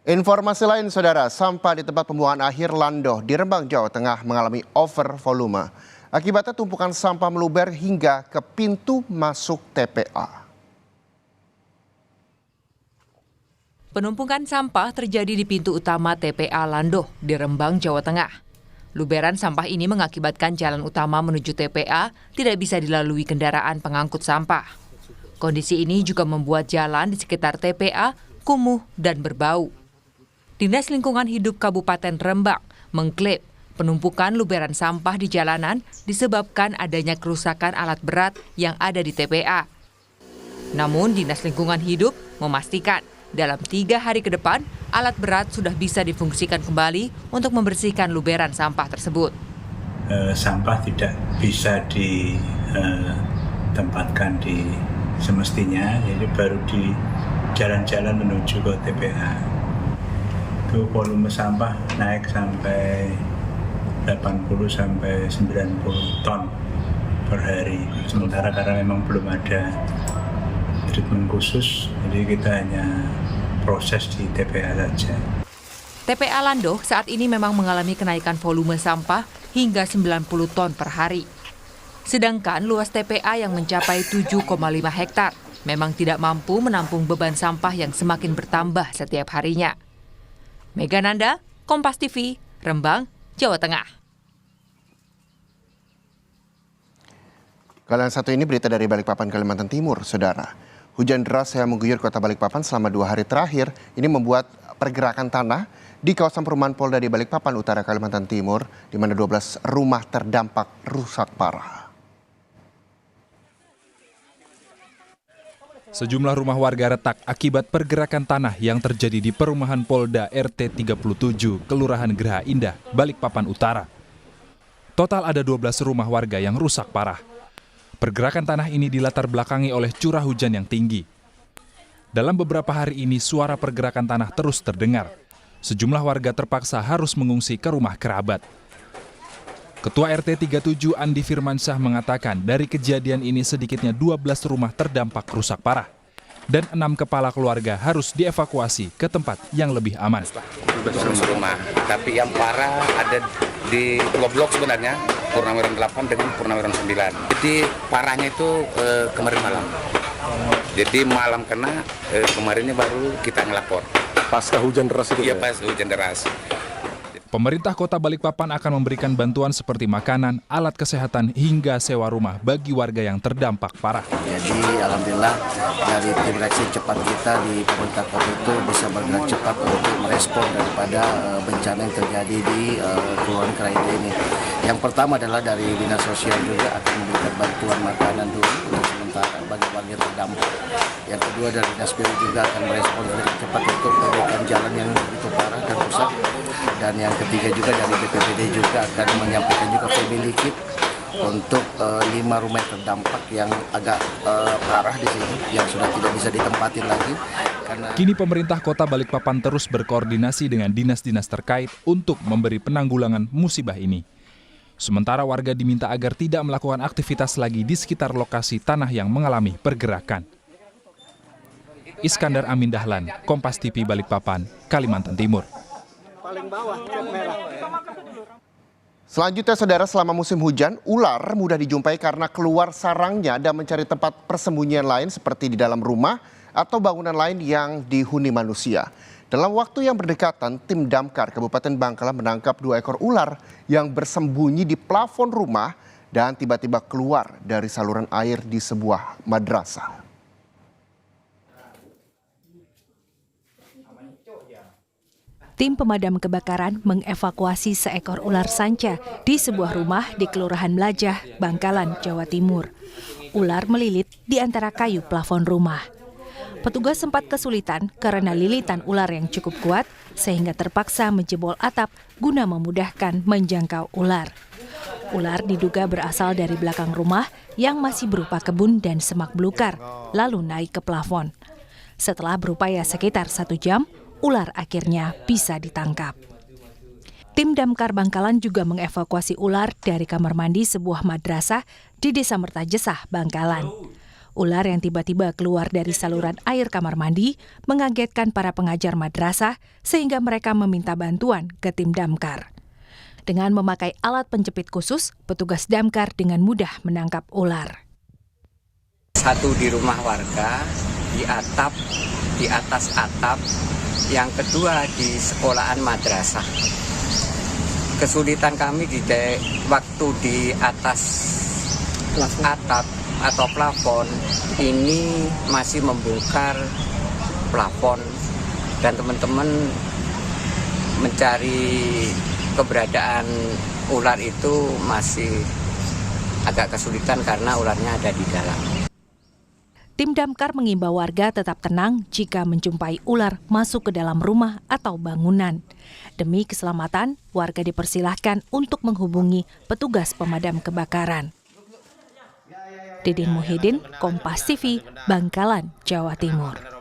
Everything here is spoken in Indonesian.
Informasi lain, saudara, sampah di tempat pembuangan akhir Landoh di Rembang, Jawa Tengah mengalami over volume. Akibatnya tumpukan sampah meluber hingga ke pintu masuk TPA. Penumpukan sampah terjadi di pintu utama TPA Landoh di Rembang, Jawa Tengah. Luberan sampah ini mengakibatkan jalan utama menuju TPA tidak bisa dilalui kendaraan pengangkut sampah. Kondisi ini juga membuat jalan di sekitar TPA kumuh dan berbau. Dinas Lingkungan Hidup Kabupaten Rembang mengklaim penumpukan luberan sampah di jalanan disebabkan adanya kerusakan alat berat yang ada di TPA. Namun Dinas Lingkungan Hidup memastikan dalam 3 hari ke depan alat berat sudah bisa difungsikan kembali untuk membersihkan luberan sampah tersebut. Sampah tidak bisa ditempatkan di semestinya, jadi baru di jalan-jalan menuju ke TPA. Itu volume sampah naik sampai 80 sampai 90 ton per hari. Sementara karena memang belum ada treatment khusus, jadi kita hanya proses di TPA saja. TPA Landoh saat ini memang mengalami kenaikan volume sampah hingga 90 ton per hari. Sedangkan luas TPA yang mencapai 7,5 hektar memang tidak mampu menampung beban sampah yang semakin bertambah setiap harinya. Mega Nanda, Kompas TV, Rembang, Jawa Tengah. Kalian satu ini berita dari Balikpapan, Kalimantan Timur, saudara. Hujan deras yang mengguyur kota Balikpapan selama 2 hari terakhir ini membuat pergerakan tanah di kawasan perumahan Polda di Balikpapan Utara, Kalimantan Timur, di mana 12 rumah terdampak rusak parah. Sejumlah rumah warga retak akibat pergerakan tanah yang terjadi di perumahan Polda RT 37, Kelurahan Geraha Indah, Balikpapan Utara. Total ada 12 rumah warga yang rusak parah. Pergerakan tanah ini dilatar belakangi oleh curah hujan yang tinggi. Dalam beberapa hari ini suara pergerakan tanah terus terdengar. Sejumlah warga terpaksa harus mengungsi ke rumah kerabat. Ketua RT 37 Andi Firmansyah mengatakan dari kejadian ini sedikitnya 12 rumah terdampak rusak parah dan 6 kepala keluarga harus dievakuasi ke tempat yang lebih aman. 12 rumah, tapi yang parah ada di 2 blok sebenarnya, Purnawiran 8 dengan Purnawiran 9. Jadi parahnya itu kemarin malam. Jadi malam kena, kemarinnya baru kita ngelapor. Pasca hujan deras itu? Iya, pas hujan deras. Pemerintah Kota Balikpapan akan memberikan bantuan seperti makanan, alat kesehatan, hingga sewa rumah bagi warga yang terdampak parah. Jadi alhamdulillah dari tim reaksi cepat kita di pemerintah kota itu bisa bergerak cepat untuk merespon daripada bencana yang terjadi di Kelurahan Geraha Indah ini. Yang pertama adalah dari Dinas Sosial juga akan memberikan bantuan makanan dulu untuk sementara bagi warga terdampak. Yang kedua dari Dinas PU juga akan merespon dengan cepat untuk perbaikan jalan yang begitu parah dan rusak. Dan yang ketiga juga dari BPBD juga akan menyampaikan juga family kit untuk 5 rumah terdampak yang agak parah di sini yang sudah tidak bisa ditempatin lagi. Kini pemerintah Kota Balikpapan terus berkoordinasi dengan dinas-dinas terkait untuk memberi penanggulangan musibah ini. Sementara warga diminta agar tidak melakukan aktivitas lagi di sekitar lokasi tanah yang mengalami pergerakan. Iskandar Amin Dahlan, Kompas TV Balikpapan, Kalimantan Timur. Selanjutnya, saudara, selama musim hujan, ular mudah dijumpai karena keluar sarangnya dan mencari tempat persembunyian lain seperti di dalam rumah atau bangunan lain yang dihuni manusia. Dalam waktu yang berdekatan, tim Damkar Kabupaten Bangkalan menangkap 2 ekor ular yang bersembunyi di plafon rumah dan tiba-tiba keluar dari saluran air di sebuah madrasah. Tim pemadam kebakaran mengevakuasi seekor ular sanca di sebuah rumah di Kelurahan Melajah, Bangkalan, Jawa Timur. Ular melilit di antara kayu plafon rumah. Petugas sempat kesulitan karena lilitan ular yang cukup kuat sehingga terpaksa menjebol atap guna memudahkan menjangkau ular. Ular diduga berasal dari belakang rumah yang masih berupa kebun dan semak belukar, lalu naik ke plafon. Setelah berupaya sekitar 1 jam, ular akhirnya bisa ditangkap. Tim Damkar Bangkalan juga mengevakuasi ular dari kamar mandi sebuah madrasah di Desa Mertajesah, Bangkalan. Ular yang tiba-tiba keluar dari saluran air kamar mandi mengagetkan para pengajar madrasah sehingga mereka meminta bantuan ke tim damkar. Dengan memakai alat penjepit khusus, petugas damkar dengan mudah menangkap ular. Satu di rumah warga, di atas atap, yang kedua di sekolahan madrasah. Kesulitan kami waktu di atas atap atau plafon ini masih membongkar plafon dan teman-teman mencari keberadaan ular itu masih agak kesulitan karena ularnya ada di dalam. Tim damkar mengimbau warga tetap tenang jika menjumpai ular masuk ke dalam rumah atau bangunan. Demi keselamatan, warga dipersilahkan untuk menghubungi petugas pemadam kebakaran. Didin Muhyiddin, Kompas TV, Bangkalan, Jawa Timur.